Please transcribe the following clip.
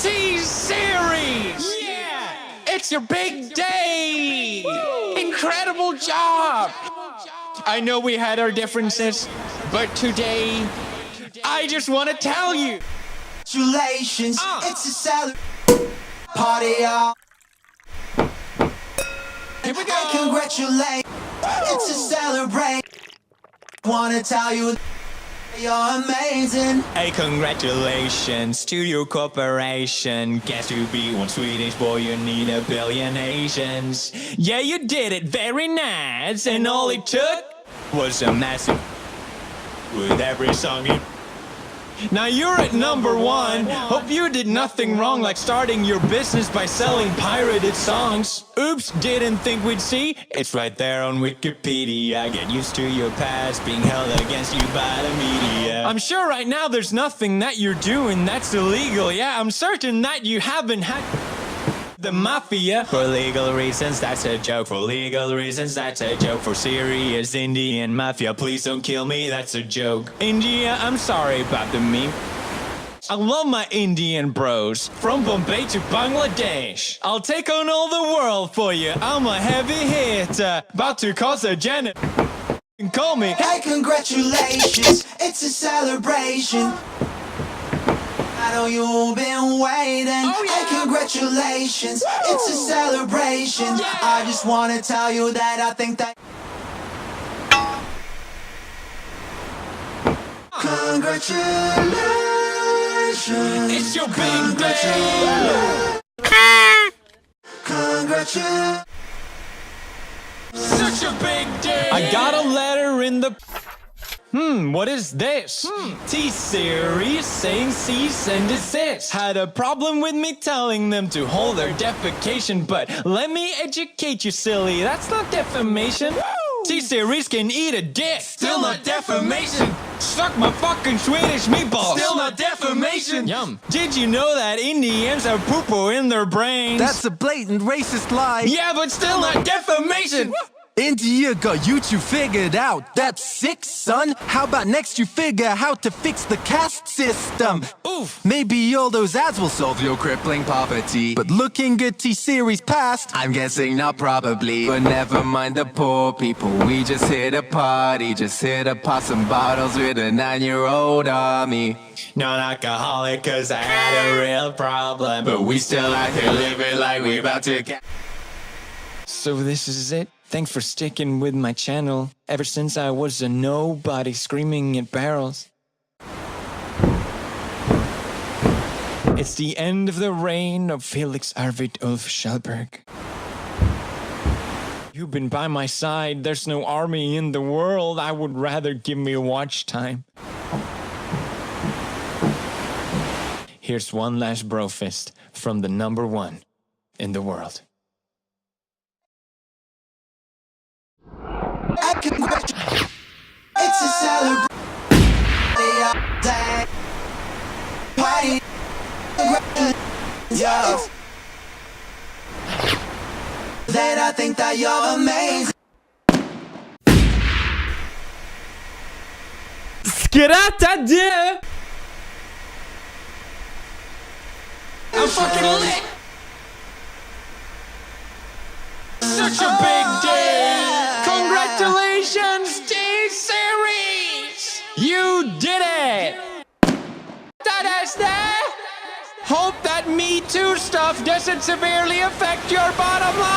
T-Series! Yeah! It's your big day! Woo! Incredible job! I know we had our differences, but today, I just want to tell you. Congratulations, it's a salad party, y'all. Here we go! Hey, congratulations, it's a celebration. Wanna tell you you're amazing. Hey, congratulations to your corporation. Guess to be one Swedish boy, you need a billion Asians. Yeah, you did it very nice, and all it took was a massive with every song you. Now you're at number one. Hope you did nothing wrong like starting your business by selling pirated songs. Oops, didn't think we'd see. It's right there on Wikipedia. Get used to your past being held against you by the media. I'm sure right now there's nothing that you're doing that's illegal. Yeah, I'm certain that you haven't had the mafia. For legal reasons, that's a joke. For legal reasons, that's a joke. For serious Indian mafia, please don't kill me, that's a joke. India, I'm sorry about the meme. I love my Indian bros. From Bombay to Bangladesh, I'll take on all the world for you. I'm a heavy hitter, about to cause a Janet. Call me. Hey, congratulations, it's a celebration. I know you've been waiting. Hey, congratulations, it's a celebration. I just wanna tell you that I think that congratulations, It's your big day. congratulations. Such a big day. I got a letter in the. What is this? T-Series saying cease and desist. Had a problem with me telling them to hold their defecation, but let me educate you, silly. That's not defamation. T-Series can eat a dick. Still not defamation. Suck my fucking Swedish meatballs. Still not defamation. Yum. Did you know that Indians have poo-poo in their brains? That's a blatant racist lie. Yeah, but still not defamation. India got YouTube figured out. That's sick, son. How about next you figure how to fix the caste system? Oof. Maybe all those ads will solve your crippling poverty. But looking at T-Series past, I'm guessing not probably. But never mind the poor people. We just hit a party. Just hit a pop some bottles with a 9-year-old army. Non-alcoholic cause I had a real problem, but we still out here living like we about to get. So this is it? Thanks for sticking with my channel ever since I was a nobody screaming at barrels. It's the end of the reign of Felix Arvid Ulf Schallberg. You've been by my side. There's no army in the world. I would rather give me watch time. Here's one last bro fist from the number one in the world. It's a celebration. That I think that you're amazing. Skrattade! I'm fucking lit! Such a big day! Congratulations, T-Series! You did it! That is there! Hope that Me Too stuff doesn't severely affect your bottom line!